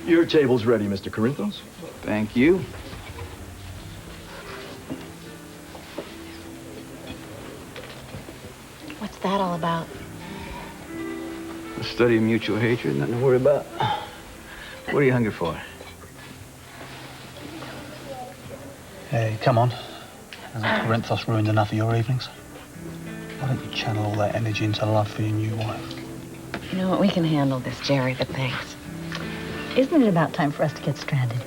Your table's ready, Mr. Corinthos. Thank you. What's that all about? A study of mutual hatred, nothing to worry about. What are you hungry for? Hey, come on. Hasn't Corinthos ruined enough of your evenings? Why don't you channel all that energy into love for your new wife? You know what? We can handle this, Jerry, but thanks. Isn't it about time for us to get stranded?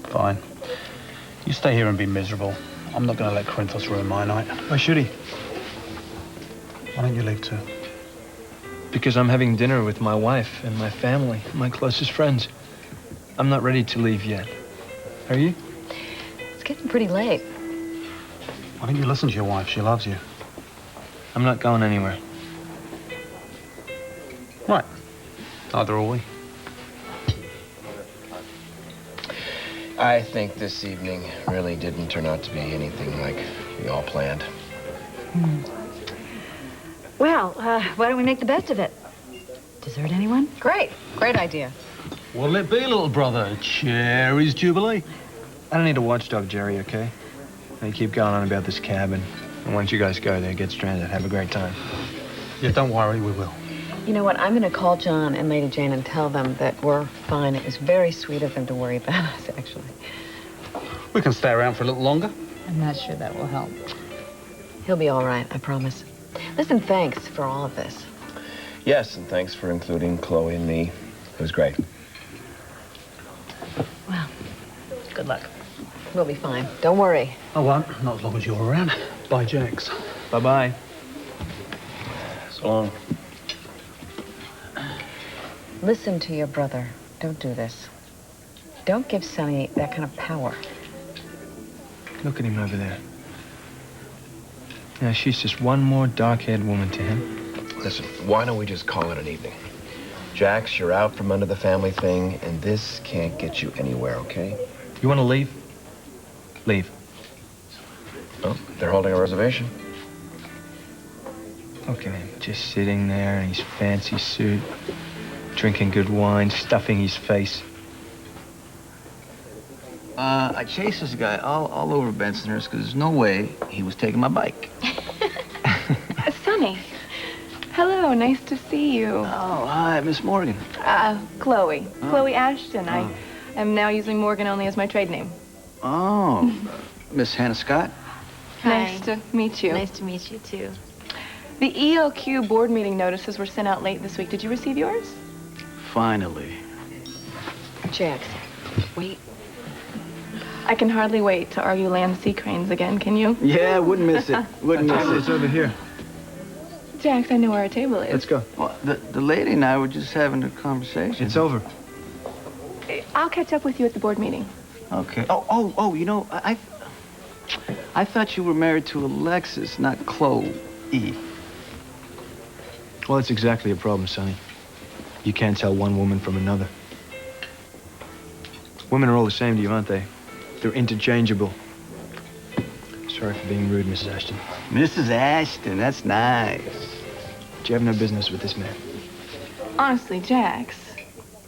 Fine. You stay here and be miserable. I'm not going to let Corinthos ruin my night. Why should he? Why don't you leave too? Because I'm having dinner with my wife and my family, my closest friends. I'm not ready to leave yet. Are you? It's getting pretty late. Why don't you listen to your wife? She loves you. I'm not going anywhere. Right. Neither are we. I think this evening really didn't turn out to be anything like we all planned. Well, why don't we make the best of it? Dessert, anyone? Great. Great idea. What'll it be, little brother? Cherry's Jubilee? I don't need a watchdog, Jerry, okay? Now you keep going on about this cabin. And once you guys go there, get stranded, have a great time. Yeah, don't worry, we will. You know what? I'm going to call John and Lady Jane and tell them that we're fine. It was very sweet of them to worry about us, actually. We can stay around for a little longer. I'm not sure that will help. He'll be all right, I promise. Listen, thanks for all of this. Yes, and thanks for including Chloe and me. It was great. Well, good luck. We'll be fine. Don't worry. I won't, not as long as you're around. Bye, Jax. Bye-bye. So long. Listen to your brother. Don't do this. Don't give Sonny that kind of power. Look at him over there. Now, she's just one more dark-haired woman to him. Listen, why don't we just call it an evening? Jax, you're out from under the family thing, and this can't get you anywhere, okay? You want to leave? Leave. Oh, they're holding a reservation. Look at him, just sitting there in his fancy suit, drinking good wine, stuffing his face. I chased this guy all over Bensonhurst because there's no way he was taking my bike. Sonny. Hello, nice to see you. Oh, hi, Miss Morgan. Chloe. Oh. Chloe Ashton. I am now using Morgan only as my trade name. Oh, Miss Hannah Scott. Hi. Nice to meet you. Nice to meet you, too. The ELQ board meeting notices were sent out late this week. Did you receive yours? Finally. Jax, wait. I can hardly wait to argue land sea cranes again, can you? Yeah, wouldn't miss it. Wouldn't miss it. It's over here. Jax, I know where our table is. Let's go. Well, the lady and I were just having a conversation. It's over. I'll catch up with you at the board meeting. Okay. Oh, you know, I thought you were married to Alexis, not Chloe. Well, that's exactly a problem, Sonny. You can't tell one woman from another. Women are all the same to you, aren't they? They're interchangeable. Sorry for being rude, Mrs. Ashton. Mrs. Ashton, that's nice. But you have no business with this man. Honestly, Jax,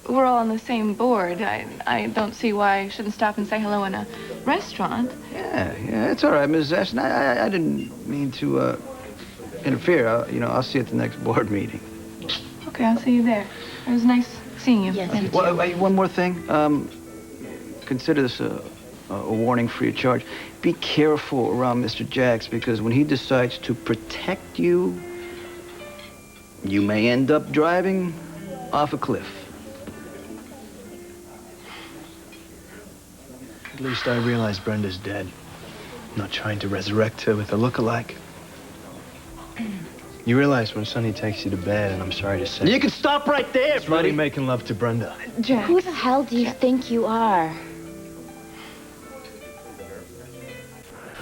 we're all on the same board. I don't see why I shouldn't stop and say hello in a restaurant. Yeah, it's all right, Mrs. Ashton. I didn't mean to interfere. I'll see you at the next board meeting. Okay, I'll see you there. It was nice seeing you. Yes, you too. Well, one more thing. Consider this a warning free of charge. Be careful around Mr. Jax, because when he decides to protect you, you may end up driving off a cliff. At least I realize Brenda's dead. I'm not trying to resurrect her with a look-alike. You realize when Sonny takes you to bed, and I'm sorry to say... You can stop right there, It's buddy. really making love to Brenda. Jax. Who the hell do you think you are?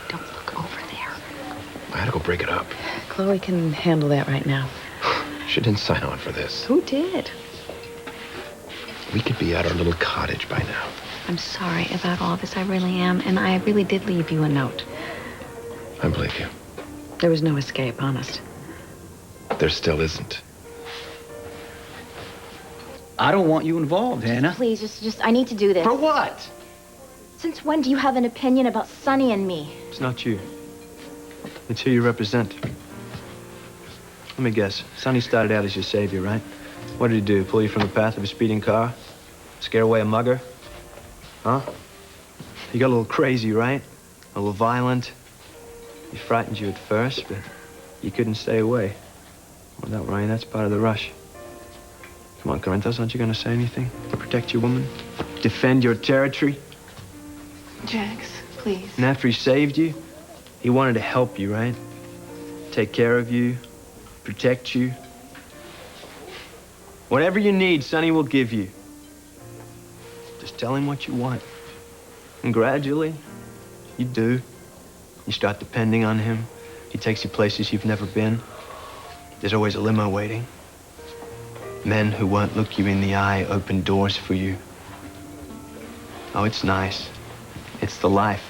Don't look over there. I had to go break it up. Chloe can handle that right now. She didn't sign on for this. Who did? We could be at our little cottage by now. I'm sorry about all this. I really am. And I really did leave you a note. I believe you. There was no escape, honest. There still isn't. I don't want you involved, Hannah. Please, just, I need to do this. For what? Since when do you have an opinion about Sonny and me? It's not you. It's who you represent. Let me guess. Sonny started out as your savior, right? What did he do? Pull you from the path of a speeding car? Scare away a mugger? Huh? You got a little crazy, right? A little violent. He frightened you at first, but you couldn't stay away. Well, don't worry, that's part of the rush. Come on, Corinthos, aren't you going to say anything? Protect your woman? Defend your territory? Jax, please. And after he saved you, he wanted to help you, right? Take care of you, protect you. Whatever you need, Sonny will give you. Just tell him what you want. And gradually, you do. You start depending on him. He takes you places you've never been. There's always a limo waiting. Men who won't look you in the eye open doors for you. Oh, it's nice. It's the life.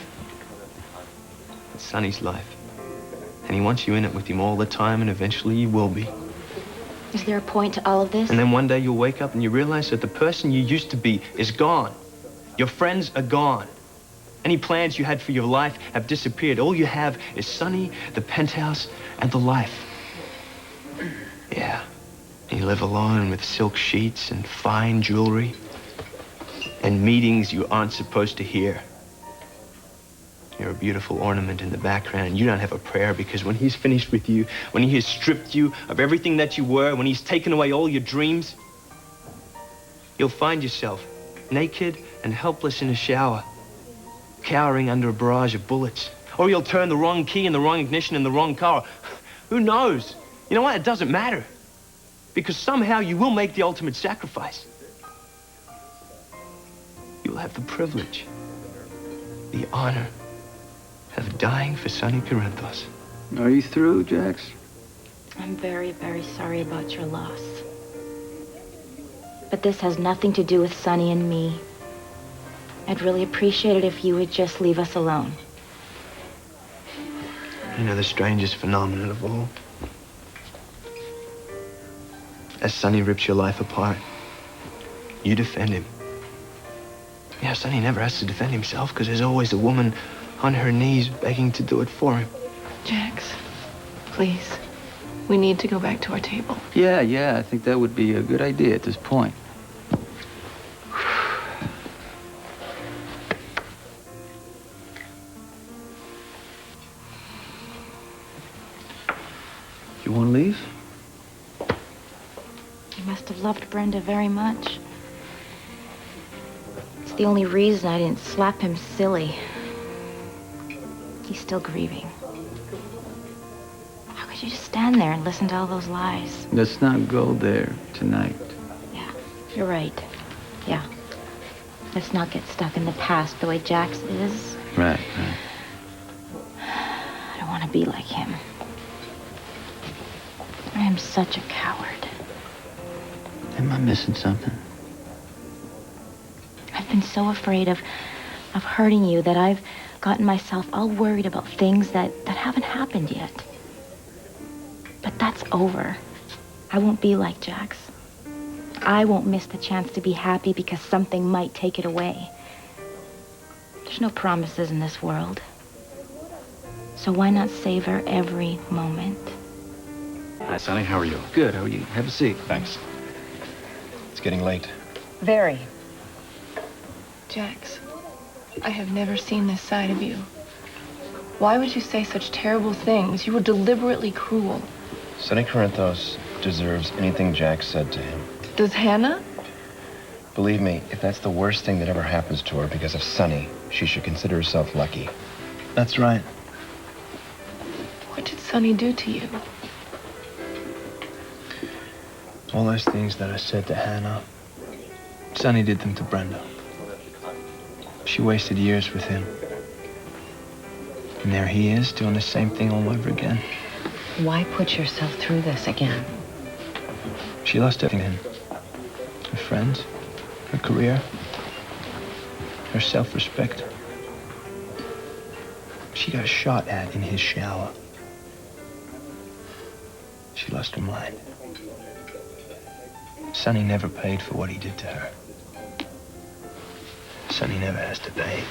It's Sonny's life. And he wants you in it with him all the time, and eventually you will be. Is there a point to all of this? And then one day you'll wake up and you realize that the person you used to be is gone. Your friends are gone. Any plans you had for your life have disappeared. All you have is Sonny, the penthouse, and the life. Yeah. And you live alone with silk sheets and fine jewelry and meetings you aren't supposed to hear. You're a beautiful ornament in the background, and you don't have a prayer, because when he's finished with you, when he has stripped you of everything that you were, when he's taken away all your dreams, you'll find yourself naked and helpless in a shower, cowering under a barrage of bullets. Or you'll turn the wrong key in the wrong ignition in the wrong car. Who knows? You know what? It doesn't matter. Because somehow you will make the ultimate sacrifice. You'll have the privilege, the honor of dying for Sonny Corinthos. Are you through, Jax? I'm very, very sorry about your loss. But this has nothing to do with Sonny and me. I'd really appreciate it if you would just leave us alone. You know the strangest phenomenon of all? As Sonny rips your life apart, you defend him. Yeah, Sonny never has to defend himself, because there's always a woman on her knees begging to do it for him. Jax, please. We need to go back to our table. Yeah, I think that would be a good idea at this point. You want to leave? You must have loved Brenda very much. It's the only reason I didn't slap him silly. He's still grieving. How could you just stand there and listen to all those lies? Let's not go there tonight. Yeah, you're right. Yeah. Let's not get stuck in the past the way Jax is. Right. I don't want to be like him. I am such a coward. Am I missing something? I've been so afraid of hurting you that I've gotten myself all worried about things that haven't happened yet. But that's over. I won't be like Jax. I won't miss the chance to be happy because something might take it away. There's no promises in this world. So why not savor every moment? Hi, Sonny. How are you? Good, how are you? Have a seat. Thanks. It's getting late. Very. Jax, I have never seen this side of you. Why would you say such terrible things? You were deliberately cruel. Sonny Corinthos deserves anything Jax said to him. Does Hannah? Believe me, if that's the worst thing that ever happens to her because of Sonny, she should consider herself lucky. That's right. What did Sonny do to you? All those things that I said to Hannah, Sonny did them to Brenda. She wasted years with him. And there he is, doing the same thing all over again. Why put yourself through this again? She lost everything. Her friends, her career, her self-respect. She got shot at in his shower. She lost her mind. Sonny never paid for what he did to her. Sonny never has to pay.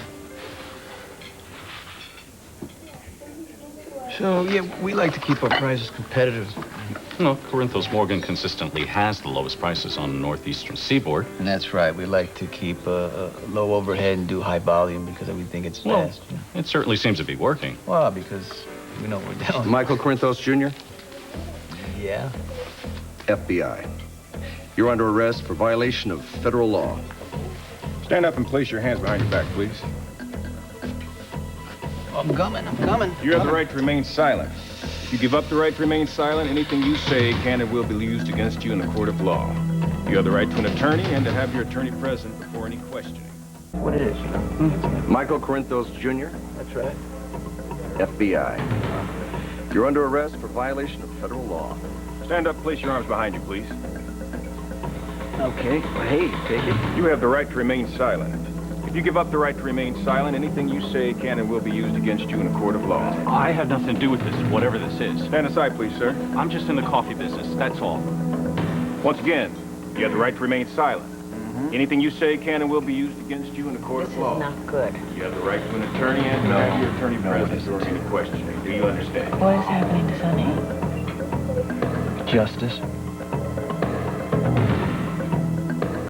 So, yeah, we like to keep our prices competitive. No, Corinthos Morgan consistently has the lowest prices on the northeastern seaboard. And that's right. We like to keep low overhead and do high volume because we think it's Well, fast. it certainly seems to be working. Well, because we know what we're doing. Michael Corinthos Jr., Yeah. FBI. You're under arrest for violation of federal law. Stand up and place your hands behind your back, please. I'm coming. You have the right to remain silent. If you give up the right to remain silent, anything you say can and will be used against you in a court of law. You have the right to an attorney and to have your attorney present before any questioning. What it is, you know? Michael Corinthos Jr., That's right. FBI. You're under arrest for violation of federal law. Stand up, place your arms behind you, please. Okay. Well, hey, take it. You have the right to remain silent. If you give up the right to remain silent, anything you say can and will be used against you in a court of law. I have nothing to do with this, whatever this is. Stand aside, please, sir. I'm just in the coffee business, that's all. Once again, you have the right to remain silent. Anything you say can and will be used against you in a court This of law. is not good. You have the right to an attorney and to have your attorney present during any questioning. Do you understand? What is happening to Sonny? Justice.